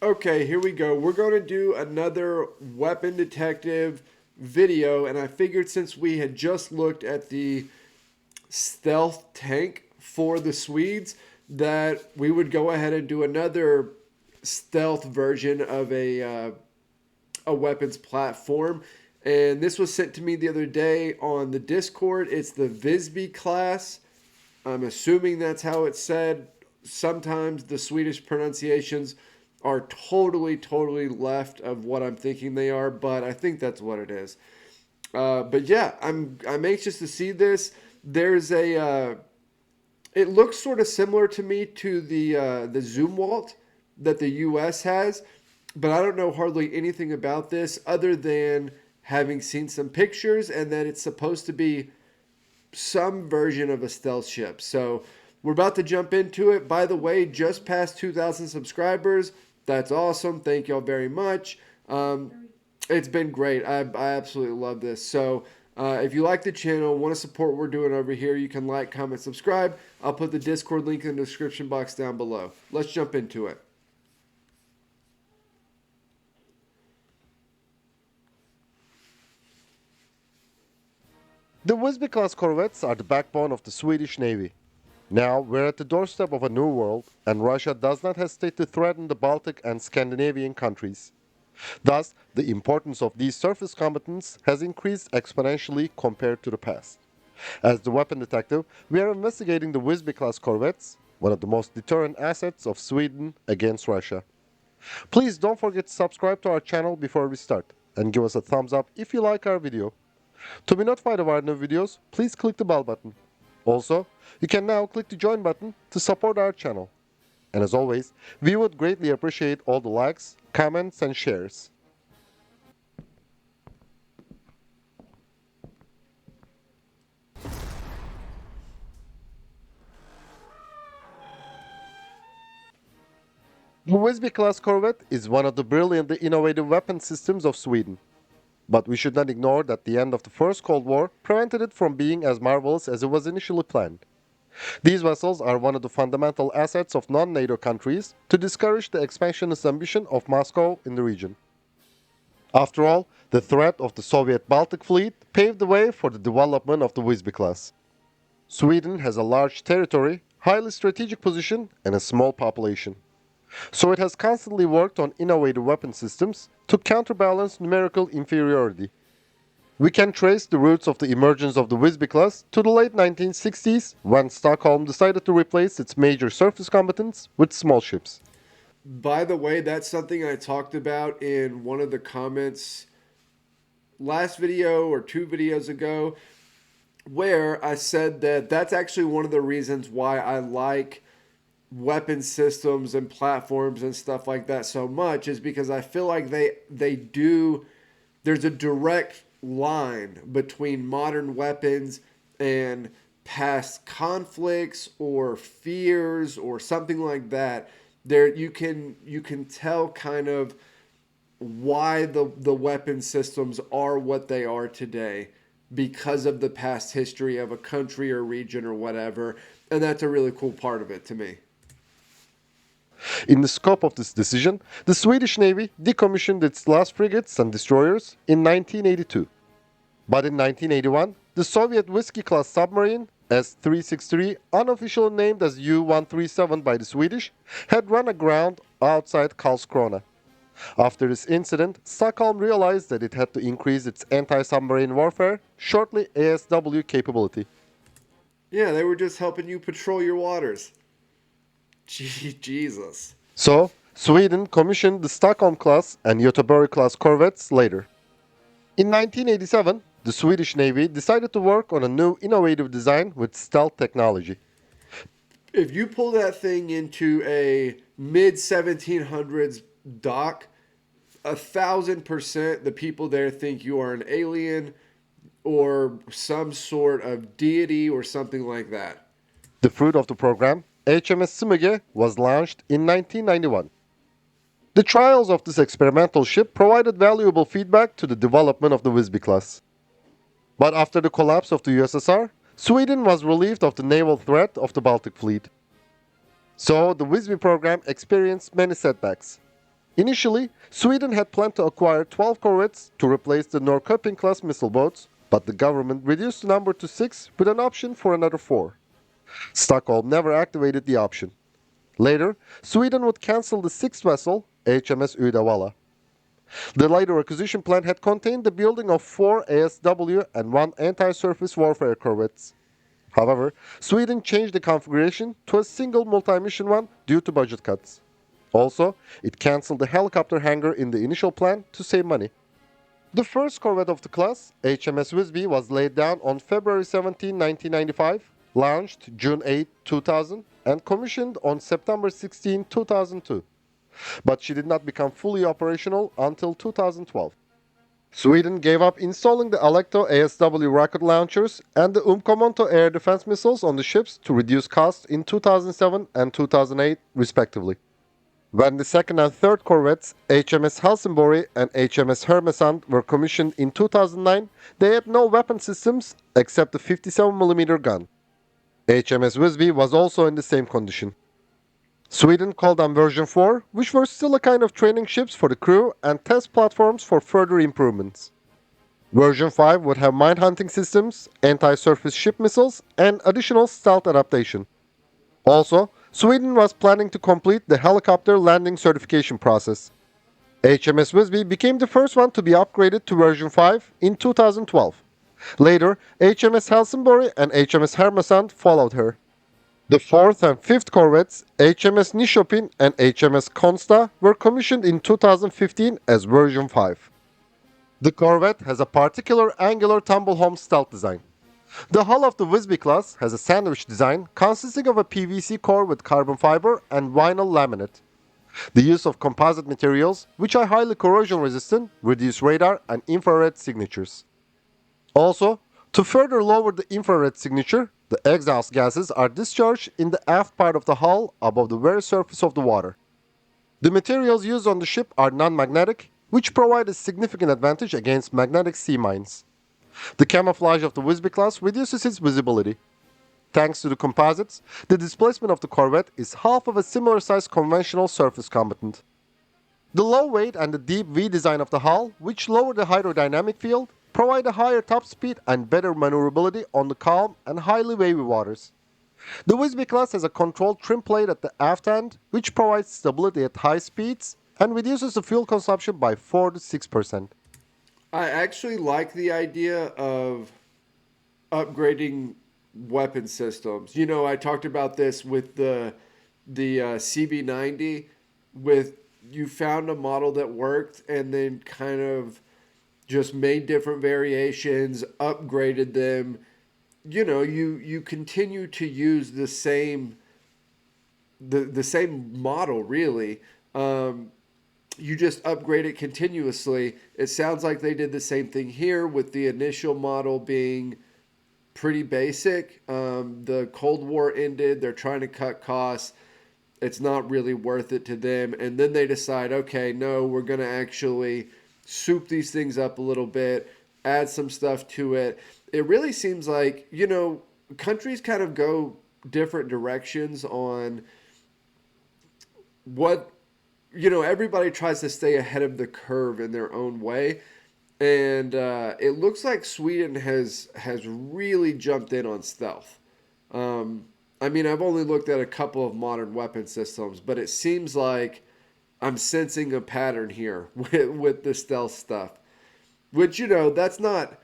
Okay, here we go. We're going to do another weapon detective video, and I figured since we had just looked at the stealth tank for the Swedes, that we would go ahead and do another stealth version of a weapons platform. And this was sent to me the other day on the Discord. It's the Visby Class. I'm assuming that's how it's said. Sometimes the Swedish pronunciations are totally left of what I'm thinking they are, but I think that's what it is. But yeah, I'm anxious to see this. There's it looks sort of similar to me to the Zoom Walt that the U.S. has, but I don't know hardly anything about this other than having seen some pictures and that it's supposed to be some version of a stealth ship. So we're about to jump into it. By the way, just past 2,000 subscribers. That's awesome. Thank y'all very much. It's been great. I absolutely love this. So if you like the channel, want to support what we're doing over here, you can like, comment, subscribe. I'll put the Discord link in the description box down below. Let's jump into it. The Visby Class corvettes are the backbone of the Swedish Navy. Now we're at the doorstep of a new world, and Russia does not hesitate to threaten the Baltic and Scandinavian countries. Thus, the importance of these surface combatants has increased exponentially compared to the past. As the weapon detective, we are investigating the Visby Class corvettes, one of the most deterrent assets of Sweden against Russia. Please don't forget to subscribe to our channel before we start, and give us a thumbs up if you like our video. To be notified of our new videos, please click the bell button. Also, you can now click the join button to support our channel. And as always, we would greatly appreciate all the likes, comments, and shares. The Visby class corvette is one of the brilliantly innovative weapon systems of Sweden. But we should not ignore that the end of the First Cold War prevented it from being as marvelous as it was initially planned. These vessels are one of the fundamental assets of non-NATO countries to discourage the expansionist ambition of Moscow in the region. After all, the threat of the Soviet Baltic fleet paved the way for the development of the Visby class. Sweden has a large territory, highly strategic position, and a small population. So it has constantly worked on innovative weapon systems to counterbalance numerical inferiority. We can trace the roots of the emergence of the Visby class to the late 1960s, when Stockholm decided to replace its major surface combatants with small ships. By the way, that's something I talked about in one of the comments last video or two videos ago, where I said that that's actually one of the reasons why I like weapon systems and platforms and stuff like that so much, is because I feel like they do, there's a direct line between modern weapons and past conflicts or fears or something like that. There you can tell kind of why the weapon systems are what they are today because of the past history of a country or region or whatever, and that's a really cool part of it to me. In the scope of this decision, the Swedish Navy decommissioned its last frigates and destroyers in 1982. But in 1981, the Soviet Visky-class submarine, S-363, unofficially named as U-137 by the Swedish, had run aground outside Karlskrona. After this incident, Stockholm realized that it had to increase its anti-submarine warfare, shortly ASW capability. Yeah, they were just helping you patrol your waters. Jesus. So, Sweden commissioned the Stockholm-class and Göteborg-class corvettes later. In 1987, the Swedish Navy decided to work on a new innovative design with stealth technology. If you pull that thing into a mid 1700s dock, 1,000% the people there think you are an alien or some sort of deity or something like that. The fruit of the program, HMS Smyge, was launched in 1991. The trials of this experimental ship provided valuable feedback to the development of the Visby class. But after the collapse of the USSR, Sweden was relieved of the naval threat of the Baltic fleet. So the Visby program experienced many setbacks. Initially, Sweden had planned to acquire 12 corvettes to replace the Norrköping-class missile boats, but the government reduced the number to 6 with an option for another 4. Stockholm never activated the option. Later, Sweden would cancel the sixth vessel, HMS Uddevalla. The later acquisition plan had contained the building of 4 ASW and 1 anti-surface warfare corvettes. However, Sweden changed the configuration to a single multi-mission one due to budget cuts. Also, it cancelled the helicopter hangar in the initial plan to save money. The first corvette of the class, HMS Visby, was laid down on February 17, 1995, launched June 8, 2000, and commissioned on September 16, 2002. But she did not become fully operational until 2012. Sweden gave up installing the Alecto ASW rocket launchers and the Umkomonto air defense missiles on the ships to reduce costs in 2007 and 2008, respectively. When the second and third corvettes, HMS Helsingborg and HMS Hermesand, were commissioned in 2009, they had no weapon systems except the 57mm gun. HMS Visby was also in the same condition. Sweden called on version 4, which were still a kind of training ships for the crew and test platforms for further improvements. Version 5 would have mine hunting systems, anti-surface ship missiles, and additional stealth adaptation. Also, Sweden was planning to complete the helicopter landing certification process. HMS Visby became the first one to be upgraded to version 5 in 2012. Later, HMS Helsingborg and HMS Hermesand followed her. The fourth and fifth corvettes, HMS Nyköping and HMS Konsta, were commissioned in 2015 as version 5. The corvette has a particular angular tumble-home stealth design. The hull of the Visby class has a sandwich design consisting of a PVC core with carbon fiber and vinyl laminate. The use of composite materials, which are highly corrosion resistant, reduce radar and infrared signatures. Also, to further lower the infrared signature, the exhaust gases are discharged in the aft part of the hull above the very surface of the water. The materials used on the ship are non-magnetic, which provide a significant advantage against magnetic sea mines. The camouflage of the Visby class reduces its visibility. Thanks to the composites, the displacement of the corvette is half of a similar-sized conventional surface combatant. The low weight and the deep V design of the hull, which lower the hydrodynamic field, provide a higher top speed and better maneuverability on the calm and highly wavy waters. The Visby class has a controlled trim plate at the aft end, which provides stability at high speeds and reduces the fuel consumption by 4 to 6%. I actually like the idea of upgrading weapon systems. You know, I talked about this with the CB90. With you found a model that worked and then kind of just made different variations, upgraded them. You know, you continue to use the same model really. You just upgrade it continuously. It sounds like they did the same thing here with the initial model being pretty basic. The Cold War ended. They're trying to cut costs. It's not really worth it to them. And then they decide, okay, no, we're going to actually soup these things up a little bit, add some stuff to it. It really seems like, you know, countries kind of go different directions on what, you know, everybody tries to stay ahead of the curve in their own way. And it looks like Sweden has really jumped in on stealth. I mean, I've only looked at a couple of modern weapon systems, but it seems like I'm sensing a pattern here with the stealth stuff. Which, you know, that's not,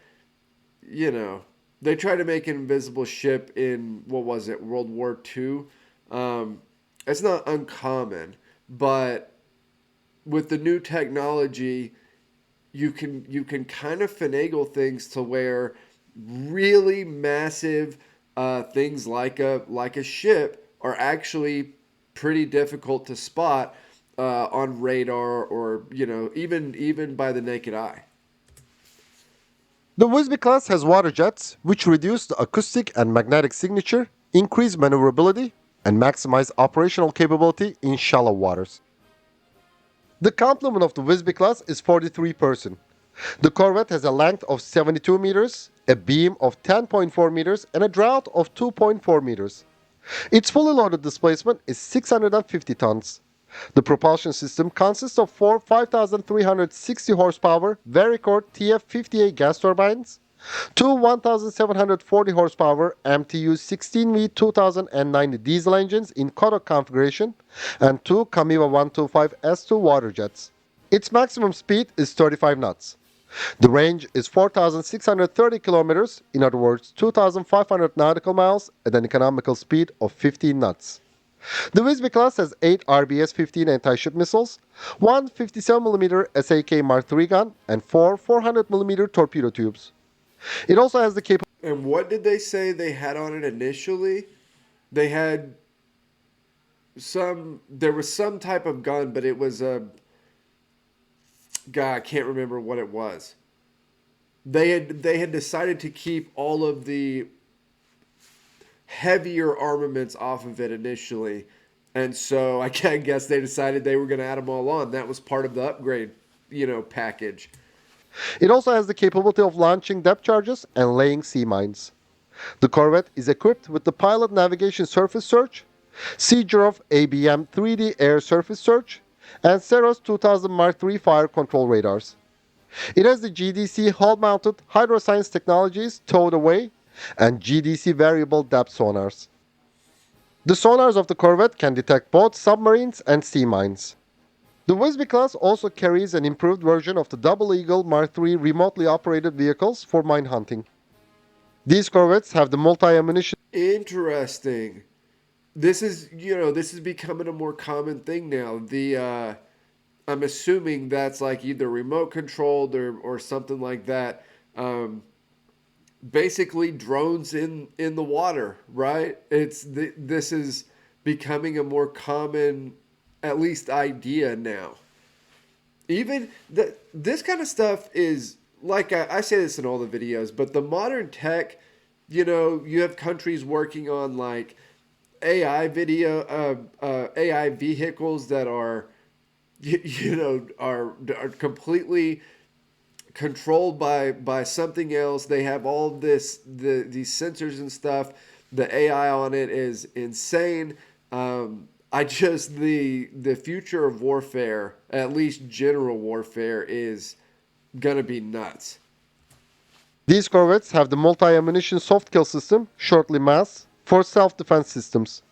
you know, they tried to make an invisible ship in, what was it, World War II. It's not uncommon, but with the new technology, you can kind of finagle things to where really massive things like a ship are actually pretty difficult to spot on radar or, you know, even by the naked eye. The Visby class has water jets, which reduce the acoustic and magnetic signature, increase maneuverability, and maximize operational capability in shallow waters. The complement of the Visby class is 43 person. The corvette has a length of 72 meters, a beam of 10.4 meters, and a draught of 2.4 meters. Its fully loaded displacement is 650 tons. The propulsion system consists of four 5,360 horsepower Varicord TF58 gas turbines, two 1,740 horsepower MTU 16V 2090 diesel engines in Kodak configuration, and two Kamiwa 125 S2 water jets. Its maximum speed is 35 knots. The range is 4,630 kilometers, in other words 2,500 nautical miles at an economical speed of 15 knots. The Visby Class has 8 RBS-15 anti-ship missiles, one 57mm SAK Mark III gun, and four 400mm torpedo tubes. It also has the capability. And what did they say they had on it initially? They had there was some type of gun, but it was a, God, I can't remember what it was. They had decided to keep all of the heavier armaments off of it initially. And so I guess they decided they were going to add them all on. That was part of the upgrade, package. It also has the capability of launching depth charges and laying sea mines. The corvette is equipped with the Pilot Navigation Surface Search, Seagrove ABM 3D Air Surface Search, and Ceros 2000 Mark III fire control radars. It has the GDC hull-mounted hydroscience technologies towed away and GDC variable depth sonars. The sonars of the corvette can detect both submarines and sea mines. The Visby Class also carries an improved version of the Double Eagle Mark III remotely operated vehicles for mine hunting. These corvettes have the multi-ammunition. Interesting. This is becoming a more common thing now. I'm assuming that's like either remote controlled or something like that. Basically drones in the water, right? This is becoming a more common, at least, idea now. Even this kind of stuff is like, I say this in all the videos, but the modern tech, you have countries working on like AI vehicles that are are completely controlled by something else. They have all of these sensors and stuff. The AI on it is insane. The future of warfare, at least general warfare, is gonna be nuts. These corvettes have the multi-ammunition soft kill system, shortly MAS, for self-defense systems.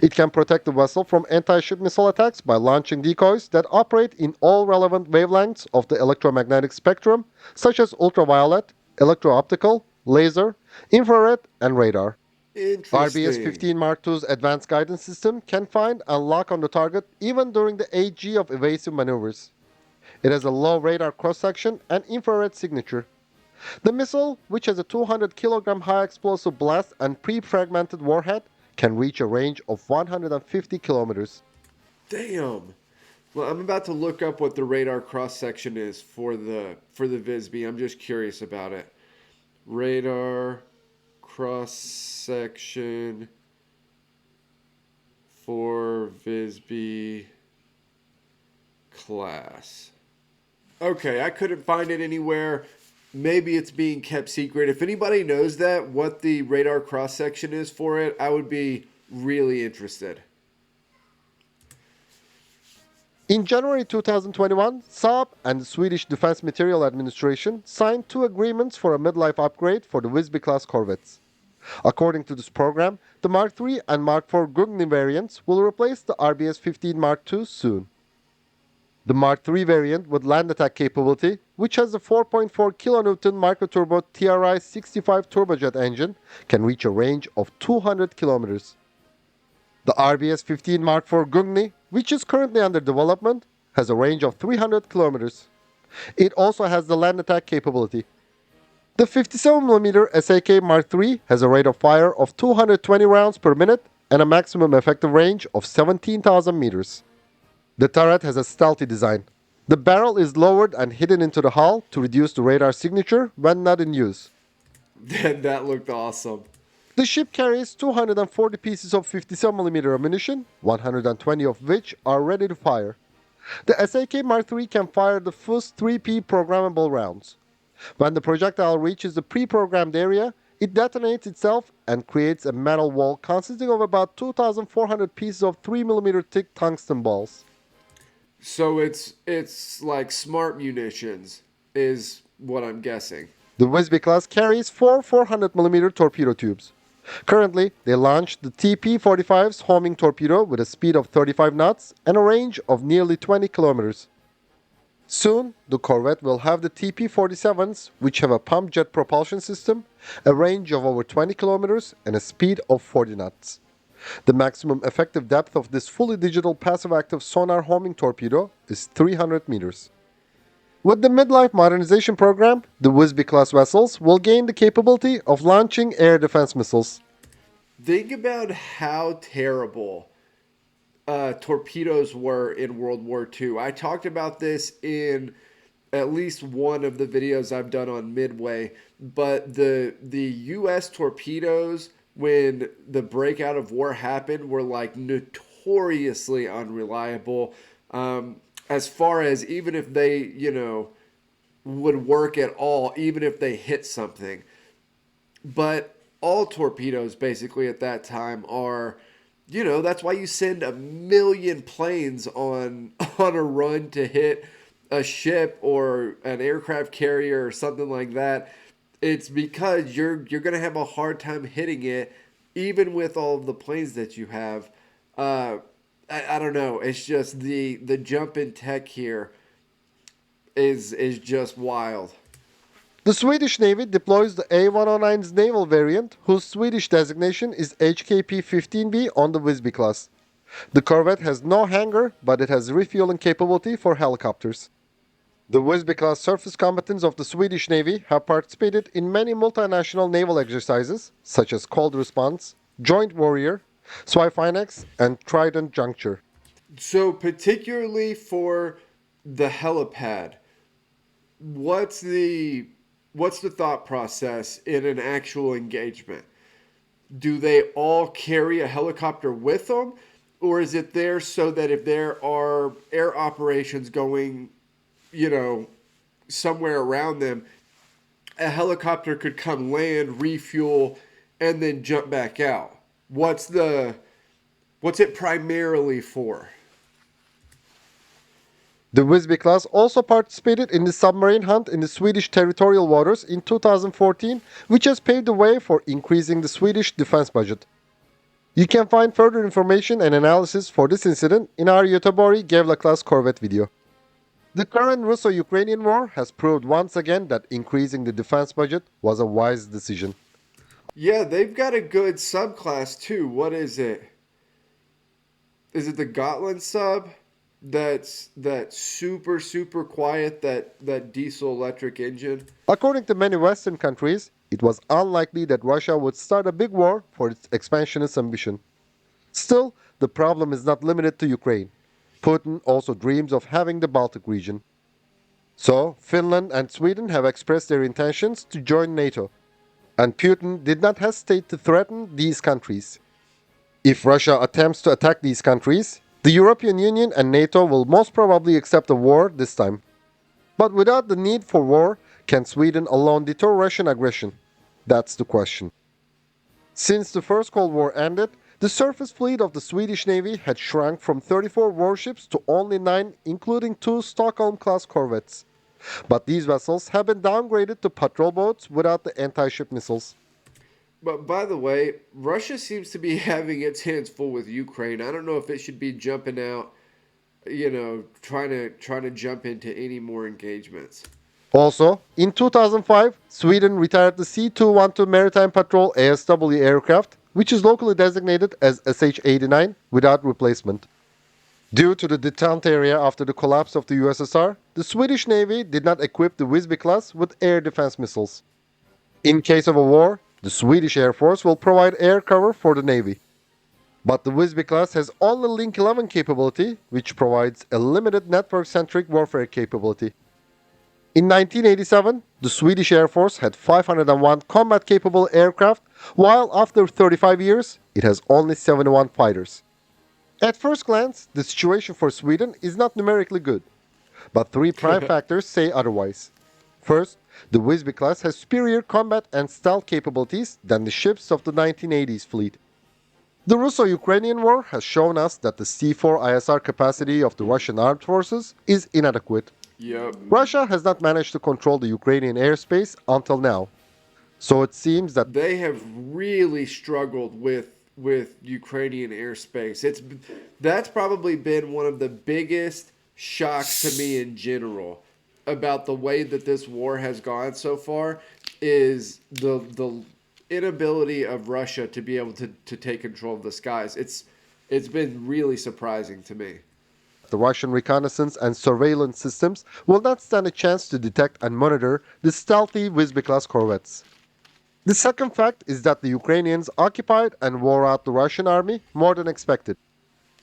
It can protect the vessel from anti-ship missile attacks by launching decoys that operate in all relevant wavelengths of the electromagnetic spectrum, such as ultraviolet, electro-optical, laser, infrared, and radar. Interesting. RBS-15 Mark II's advanced guidance system can find and lock on the target even during the 8G of evasive maneuvers. It has a low radar cross-section and infrared signature. The missile, which has a 200 kilogram high explosive blast and pre-fragmented warhead, can reach a range of 150 kilometers. Damn. Well, I'm about to look up what the radar cross section is for the Visby. I'm just curious about it. Radar cross section for Visby Class. Okay, I couldn't find it anywhere. Maybe it's being kept secret. If anybody knows what the radar cross section is for it, I would be really interested. In January 2021, Saab and the Swedish Defense Material Administration signed two agreements for a midlife upgrade for the Visby Class corvettes. According to this program, the Mark III and Mark IV Gugny variants will replace the RBS-15 Mark II soon. The Mark III variant with land attack capability, which has a 4.4 kN microturbo TRI-65 turbojet engine, can reach a range of 200 kilometers. The RBS-15 Mark IV Gugny, which is currently under development, has a range of 300 kilometers. It also has the land attack capability. The 57mm SAK Mark III has a rate of fire of 220 rounds per minute and a maximum effective range of 17,000 meters. The turret has a stealthy design. The barrel is lowered and hidden into the hull to reduce the radar signature when not in use. That looked awesome. The ship carries 240 pieces of 57mm ammunition, 120 of which are ready to fire. The SAK Mark III can fire the first 3P programmable rounds. When the projectile reaches the pre-programmed area, it detonates itself and creates a metal wall consisting of about 2,400 pieces of 3mm thick tungsten balls. So it's like smart munitions is what I'm guessing. The Visby Class carries four 400mm torpedo tubes. Currently, they launched the TP-45's homing torpedo with a speed of 35 knots and a range of nearly 20 kilometers. Soon, the corvette will have the TP-47s, which have a pump jet propulsion system, a range of over 20 kilometers, and a speed of 40 knots. The maximum effective depth of this fully digital passive active sonar homing torpedo is 300 meters. With the Midlife modernization program, the Visby class vessels will gain the capability of launching air defense missiles. Think about how terrible torpedoes were in World War II. I talked about this in at least one of the videos I've done on Midway, but the U.S. torpedoes when the breakout of war happened were like notoriously unreliable. As far as even if they, would work at all, even if they hit something. But all torpedoes basically at that time are, that's why you send a million planes on on a run to hit a ship or an aircraft carrier or something like that. It's because you're gonna have a hard time hitting it, even with all of the planes that you have. Uh, I don't know. It's just the jump in tech here is just wild. The Swedish Navy deploys the A109's naval variant, whose Swedish designation is HKP-15B on the Visby class. The corvette has no hangar, but it has refueling capability for helicopters. The Visby class surface combatants of the Swedish Navy have participated in many multinational naval exercises, such as Cold Response, Joint Warrior, Swifinex, and Trident Juncture. So particularly for the helipad, what's the what's the thought process in an actual engagement? Do they all carry a helicopter with them, or is it there so that if there are air operations going, you know, somewhere around them, a helicopter could come land, refuel, and then jump back out? What's it primarily for? The Visby class also participated in the submarine hunt in the Swedish territorial waters in 2014, which has paved the way for increasing the Swedish defense budget. You can find further information and analysis for this incident in our Yotobori Gevla class corvette video. The current Russo-Ukrainian war has proved once again that increasing the defense budget was a wise decision. Yeah, they've got a good subclass too. What is it? Is it the Gotland sub? That super quiet that diesel electric engine. According to many Western countries, it was unlikely that Russia would start a big war for its expansionist ambition. Still, the problem is not limited to Ukraine. Putin also dreams of having the Baltic region. So, Finland and Sweden have expressed their intentions to join NATO, and Putin did not hesitate to threaten these countries. If Russia attempts to attack these countries, the European Union and NATO will most probably accept a war this time. But without the need for war, can Sweden alone deter Russian aggression? That's the question. Since the First Cold War ended, the surface fleet of the Swedish Navy had shrunk from 34 warships to only 9, including 2 Stockholm-class corvettes. But these vessels have been downgraded to patrol boats without the anti-ship missiles. But by the way, Russia seems to be having its hands full with Ukraine. I don't know if it should be jumping out, trying to jump into any more engagements. Also, in 2005, Sweden retired the C-212 Maritime Patrol ASW aircraft, which is locally designated as SH-89, without replacement. Due to the detente area after the collapse of the USSR, the Swedish Navy did not equip the Visby class with air defense missiles. In case of a war, the Swedish Air Force will provide air cover for the Navy. But the Visby class has only Link 11 capability, which provides a limited network-centric warfare capability. In 1987, the Swedish Air Force had 501 combat-capable aircraft, while after 35 years, it has only 71 fighters. At first glance, the situation for Sweden is not numerically good, but 3 prime factors say otherwise. First, the Visby class has superior combat and stealth capabilities than the ships of the 1980s fleet. The Russo-Ukrainian war has shown us that the C-4 ISR capacity of the Russian armed forces is inadequate. Yep. Russia has not managed to control the Ukrainian airspace until now. So it seems that They have really struggled with Ukrainian airspace. That's probably been one of the biggest shocks to me in general about the way that this war has gone so far is the inability of Russia to be able to take control of the skies. It's been really surprising to me. the Russian reconnaissance and surveillance systems will not stand a chance to detect and monitor the stealthy Visby Class corvettes. The second fact is that the Ukrainians occupied and wore out the Russian army more than expected.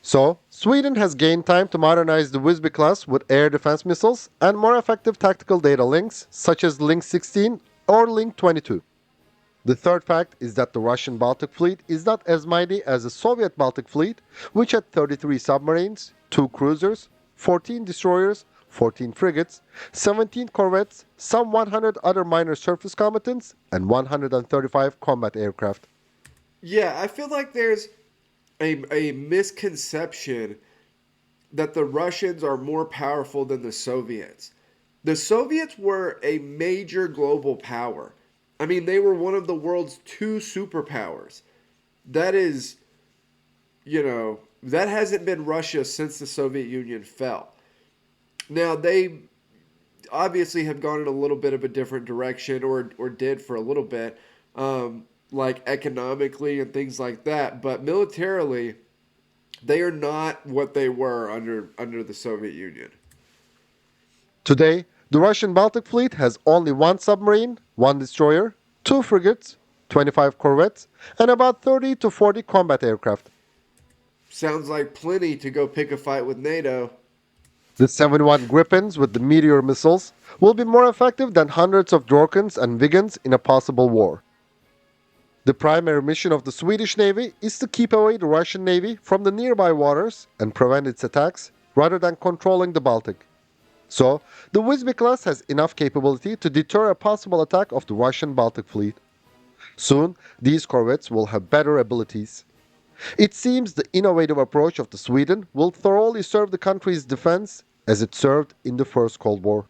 So, Sweden has gained time to modernize the Visby class with air defense missiles and more effective tactical data links such as Link 16 or Link 22. The third fact is that the Russian Baltic fleet is not as mighty as the Soviet Baltic fleet, which had 33 submarines, 2 cruisers, 14 destroyers, 14 frigates, 17 corvettes, some 100 other minor surface combatants, and 135 combat aircraft. Yeah, I feel like there's a misconception that the Russians are more powerful than the Soviets. The Soviets were a major global power. I mean, they were one of the world's two superpowers. That is, that hasn't been Russia since the Soviet Union fell. Now, they obviously have gone in a little bit of a different direction, or did for a little bit, like economically and things like that. But militarily, they are not what they were under the Soviet Union. Today, the Russian Baltic fleet has only 1 submarine, 1 destroyer, 2 frigates, 25 corvettes, and about 30 to 40 combat aircraft. Sounds like plenty to go pick a fight with NATO. The 71 Gripens with the Meteor missiles will be more effective than hundreds of Dorkans and Viggens in a possible war. The primary mission of the Swedish Navy is to keep away the Russian Navy from the nearby waters and prevent its attacks rather than controlling the Baltic. So, the Visby class has enough capability to deter a possible attack of the Russian Baltic fleet. Soon, these corvettes will have better abilities. It seems the innovative approach of the Sweden will thoroughly serve the country's defense as it served in the First Cold War.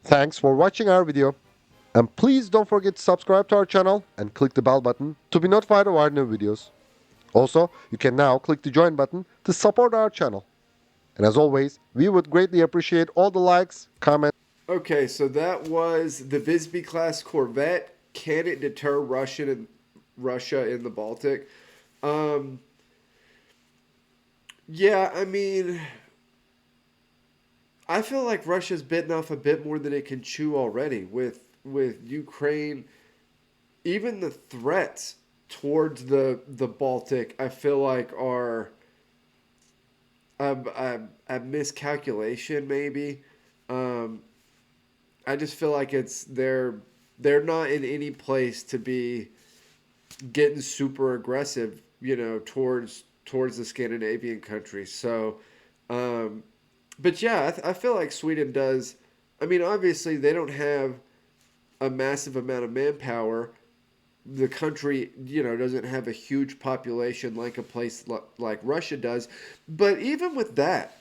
Thanks for watching our video. And please don't forget to subscribe to our channel and click the bell button to be notified of our new videos. Also, you can now click the join button to support our channel. And as always, we would greatly appreciate all the likes, comments. Okay, so that was the Visby class corvette. Can it deter Russia in the Baltic? Yeah, I mean, I feel like Russia's bitten off a bit more than it can chew already with Ukraine. Even the threats towards the Baltic, I feel like are a miscalculation maybe. I just feel like they're not in any place to be getting super aggressive, towards the Scandinavian countries. So, but yeah, I feel like Sweden does. I mean, obviously they don't have a massive amount of manpower. The country, doesn't have a huge population like a place like Russia does. But even with that,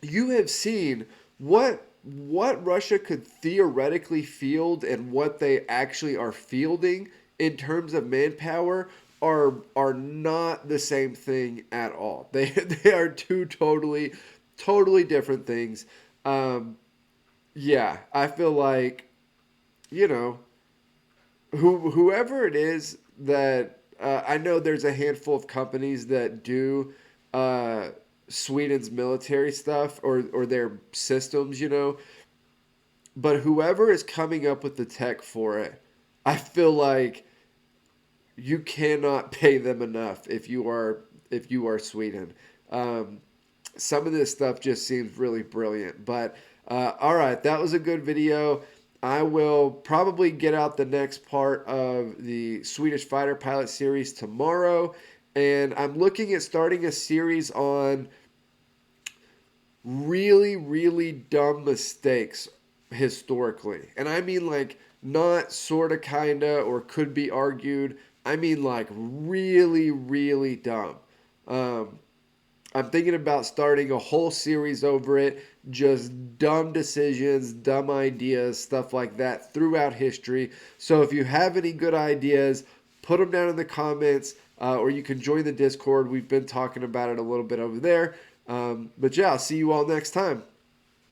you have seen what Russia could theoretically field and what they actually are fielding in terms of manpower are not the same thing at all. They are two totally different things. Yeah, I feel like you know whoever it is that I know there's a handful of companies that do Sweden's military stuff or their systems, but whoever is coming up with the tech for it, I feel like you cannot pay them enough if you are Sweden. Some of this stuff just seems really brilliant. But all right, that was a good video. I will probably get out the next part of the Swedish fighter pilot series tomorrow, and I'm looking at starting a series on really dumb mistakes historically. And I mean like not sorta kinda or could be argued, I mean, like really, really dumb. Um, I'm thinking about starting a whole series over it, just dumb decisions, dumb ideas, stuff like that throughout history. So if you have any good ideas, put them down in the comments, or you can join the Discord. We've been talking about it a little bit over there. But yeah, I'll see you all next time.